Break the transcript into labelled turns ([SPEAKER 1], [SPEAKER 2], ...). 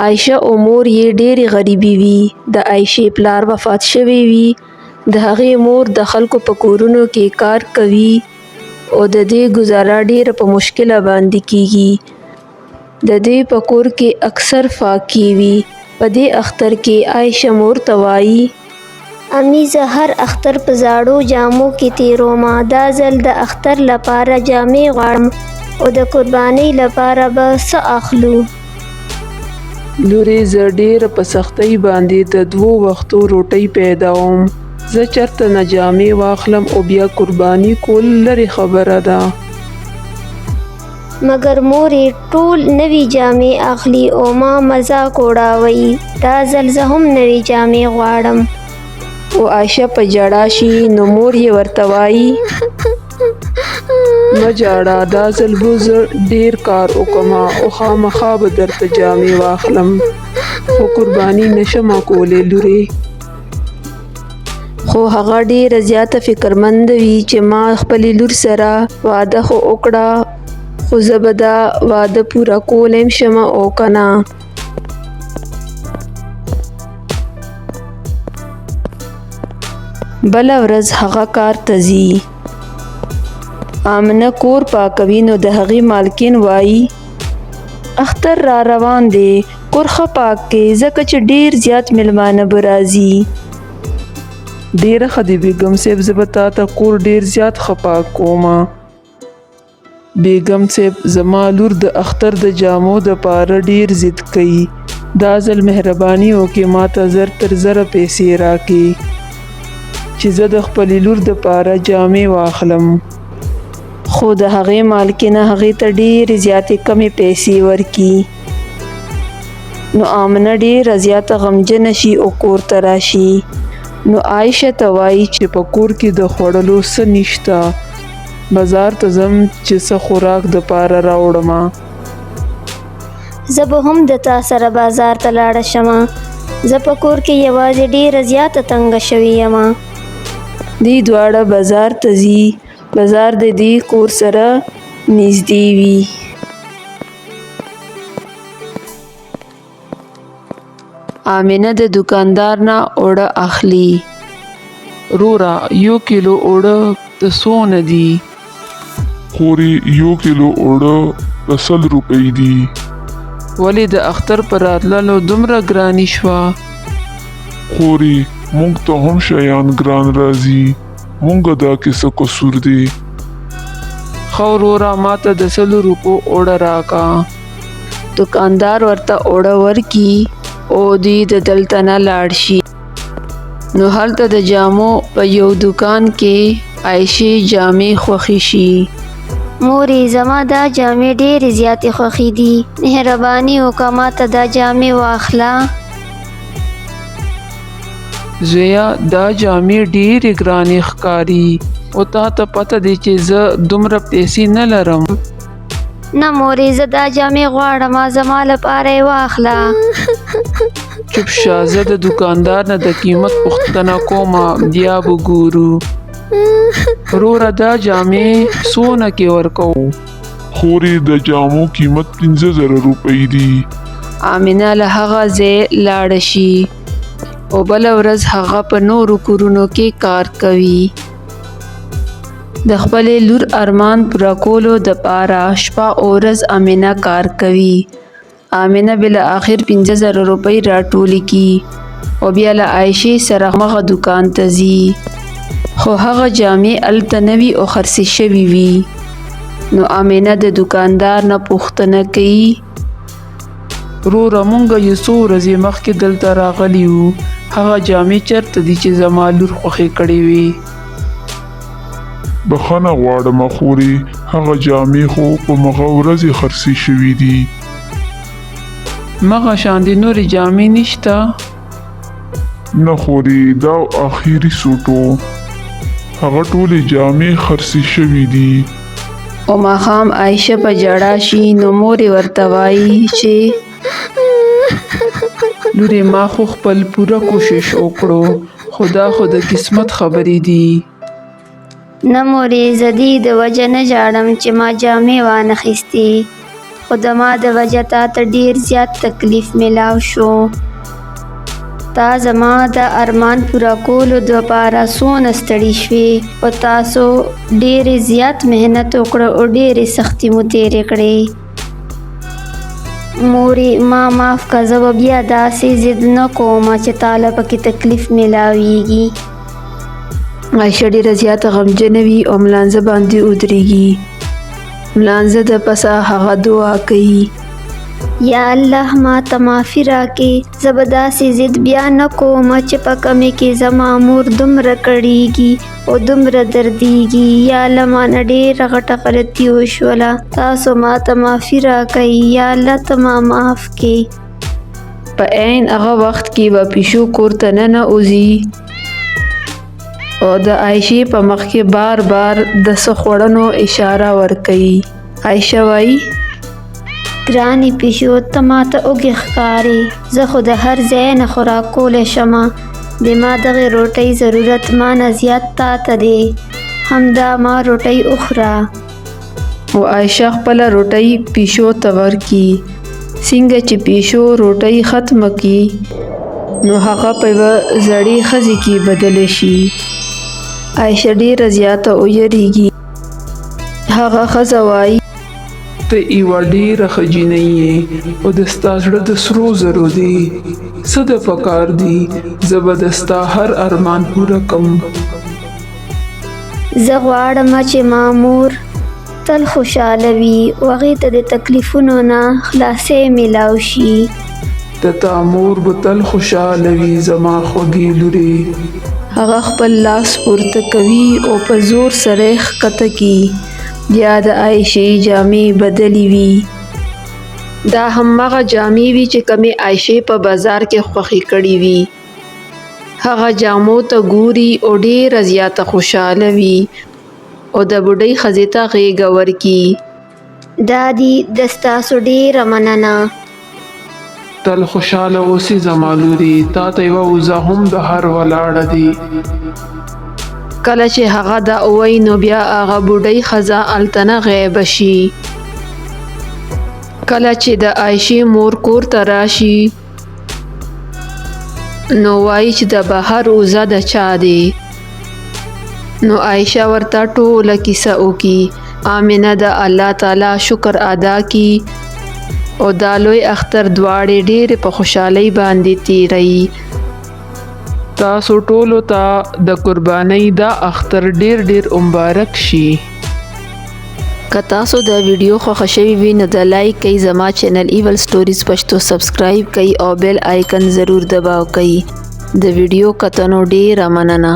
[SPEAKER 1] عایشه او مور یې ډېرې غریبې وي. د عایشې پلار وفات شوی وي. د هغې مور د خلکو په کورونو کې کار کوي او د دې ګزاره ډېره په مشکله باندې کیږي. د دې په کور کې اکثر فاقې وي. په دې اختر کې عایشه مور ته وایي:
[SPEAKER 2] امي زه هر اختر په زاړو جامو کې تیرومه. دا ځل د اختر لپاره جامې غواړم او د قربانۍ لپاره به څه اخلو؟
[SPEAKER 3] لورې زه ډېره په سختۍ باندې د 2 وختو روټۍ پیداوم. زه چرته نه جامې واخلم او بیا قرباني کول لرې خبره ده.
[SPEAKER 2] مګر مور یې ټول نوې جامې اخلي او ما مذاق وړاوی. دا ځل زه هم نوې جامې غواړم.
[SPEAKER 1] او عایشه په ژړا شي نو مور یې ورته وایي:
[SPEAKER 3] مه ژاړه، دا ځل به زه ډېر کار وکړم او خامخا به درته جامې واخلم، خو قرباني نشم کولی لورې.
[SPEAKER 1] خو هغه ډېره زیاته فکرمند وي چې ما خپلې لور سره واده خو وکړه، خو زه به دا واده پوره کولی شم او که نه. بله ورځ هغه کار ته ځي. آمنه کور پاکوي نو د هغې مالکین وایي: اختر را روان دی، کور ښه پاک کړې ځکه چې ډېر زیات میلمانه به راځي.
[SPEAKER 3] ډېره ښه دی بیګم صاحب، زه به تا ته کور ډېر زیات ښه پاک کوم. بیګم صاحب زما لور د اختر د جامو دپاره ډېر ضد کوي. دا ځل مهرباني وکړې ما ته 1000 تر 1000 پیسې راکړې چې زه د خپلې لور دپاره جامې واخلم.
[SPEAKER 1] خو د هغې مالکینه هغې ته ډېرې زیاتې کمې پیسې ورکړي. نو آمنه ډېره زیاته غمجنه شي او کور ته راشي. نو عایشه ته وایي
[SPEAKER 3] چې په کور کې د خوړلو څه نشته، بازار ته ځم چې څه خوراک دپاره راوړم.
[SPEAKER 2] زه به هم د تا سره بازار ته لاړه شم. زه په کور کې یوازې ډېره زیاته تنګه شوې یم.
[SPEAKER 1] دوی دواړه بازار ته ځي. بازار د دې کور سره نږدې وي. آمنه د دوکاندار نه اوړه اخلي.
[SPEAKER 3] رورا 1 کیلو اوړه د څونه دي؟
[SPEAKER 4] خورې 1 کیلو اوړه د 100 روپۍ دي.
[SPEAKER 3] ولې د اختر پر راتللو دومره ګراني شوه؟
[SPEAKER 4] خورې مونږ ته هم شیان ګران راځي، مونږ دا کې څه قصور دی؟
[SPEAKER 3] ښه ورورا ما ته د 100 روپو اوړه راکا.
[SPEAKER 1] دوکاندار ورته اوړه ورکي او دوی د دلته نه لاړ شي. نو هلته د جامو په یو دوکان کې عایشې جامې خوښې شي.
[SPEAKER 2] مورې زما دا جامې ډېرې زیاتې خوښې دي، مهرباني وکړه ما ته دا جامې واخله.
[SPEAKER 3] زویا دا جامې ډېرې ګرانې ښکاري او تا ته پته دی چې زه دومره پیسې نه لرم.
[SPEAKER 2] نه مورې زه دا جامې غواړم، زما لپاره یې واخله.
[SPEAKER 3] چوپ شه، زه د دوکاندار نه د قیمت پوښتنه کوم، بیا به ګورو. وروره دا جامې څونه کې ورکوو؟
[SPEAKER 4] خورې د جامو قیمت 15000 روپۍ دي.
[SPEAKER 1] آمنه له هغه ځای لاړه شي او بله ورځ هغه په نورو کورونو کې کار کوي. د خپلې لور ارمان پوره کولو دپاره شپه او ورځ آمنه کار کوي. آمنه بالاخر 15000 روپۍ راټولې کړي او بیا له عایشې سره مغه دوکان ته ځي. خو هغه جامې هلته نه وي او خرڅې شوي وي. نو آمنه د دوکاندار نه پوښتنه کوي:
[SPEAKER 3] وروره مونږ یو څو ورځې مخکې دلته راغلي وو، هغه جامې چېرته دي چې زما لور خوښې کړې وې؟
[SPEAKER 4] بخښنه غواړم خورې، هغه جامې خو په مغه ورځې خرڅې شوي دي.
[SPEAKER 3] مغه شاندې نورې جامې نشته؟
[SPEAKER 4] نه خورې دا آخري سوټ و، هغه ټولې جامې خرڅې شوي دي.
[SPEAKER 1] او ماښام عایشه په ژړا شي نو مور یې ورته وایي چې
[SPEAKER 3] لورې ما خو خپل پوره کوشش وکړو، خو دا خو د قسمت خبرې دي.
[SPEAKER 2] نه مورې زه دې د وجه نه ژاړم چې ما جامې وانخیستې، خو خو د ما د وجه تا ته ډیر زیات تکلیف میلاو شو. تا زما د ارمان پوره کولو دپاره څونه ستړي شوې او تاسو ډیرې زیات محنت وکړه او ډیرې سختي مو تیرې کړې. مورې ما معاف که زه به بیا داسې ضد نه کوم چې تاله پکې تکلیف میلاویږي.
[SPEAKER 1] عایشه ډیره زیاته غمجنه وي او ملانزه باندې ودرېږي. ملانزه د پسه هغه دعا کوي:
[SPEAKER 2] یا الله ما ته معافي راکې، زه به داسې ضد بیا نه کوم چې په کمې کې زما مور دومره کړېږي او دومره دردېږي. یا الله ما نه ډېره غټه غلطي وشوله، تاسو ما ته معافي راکئ. یا الله ته ما معاف کړې.
[SPEAKER 1] په عین هغه وخت کې به پیشو کور ته ننوځي او د عایشې په مخ کې بار بار د څه خوړنو اشاره ورکوي. عایشه وایي:
[SPEAKER 2] ګرانې پیشو ته ما ته اوږې ښکارې، زه خو د هر ځای نه خوراک کولی شمه. د ما دغې روټۍ ضرورت ما نه زیات تا ته دی، همدا ما روټۍ وخوره.
[SPEAKER 1] او عایشه خپله روټۍ پیشو ته ورکي. څنګه چې پیشو روټۍ ختمه کړي نو هغه په یوه زړې ښځې کې بدله شي. عایشه ډیره زیاته ویریږي. هغه ښځه وایي:
[SPEAKER 3] ته یوه ډېره ښه جینۍ یې او د ستا زړه د سرو زرو دی. څه د پکار دي زه به د ستا هر ارمان پوره کړم.
[SPEAKER 2] زه غواړم چې ما مور تل خوشحاله وي او هغې ته د تکلیفونو نه خلاصۍ میلاو شي.
[SPEAKER 3] د تا مور به تل خوشحاله وي زما خوږې لورې.
[SPEAKER 1] هغه خپل لاس پورته کوي او په زور سره یې ښکته کړي. بیا د عایشې جامې بدلې وي. دا هماغه جامې وي چې کومې عایشې په بازار کې خوښې کړې وي. هغه جامو ته ګوري او ډیره زیاته خوشحاله وي او د بوډۍ ښځې ته غېږه ورکي.
[SPEAKER 2] دادی د ستاسو ډیره مننه.
[SPEAKER 3] تل خوشحاله اوسې زما لورې. تا ته یوه وزه هم د هر ولاړه دی.
[SPEAKER 1] کله چې هغه دا ووایي نو بیا هغه بوډۍ ښځه هلته نه غیبه شي. کله چې د عایشې مور کور ته راشي نو وایي چې د بهر وزه د چا دی. نو عایشه ورته ټوله کیسه وکړي. آمینه د الله تعالی شکر ادا کړي او دا لوی اختر دواړې ډېرې په خوشحالۍ باندې تیروي.
[SPEAKER 3] تاسو ټولو ته د قربانۍ دا اختر ډیر ډیر مبارک شي.
[SPEAKER 1] که تاسو دا ویډیو خوښه شوی وي نو د لایک کوئ، زما چینل ایول سټوریز پښتو سبسکرایب کوئ او بیل آیکن ضرور دباو کوئ. د ویډیو کتنو ډیره مننه.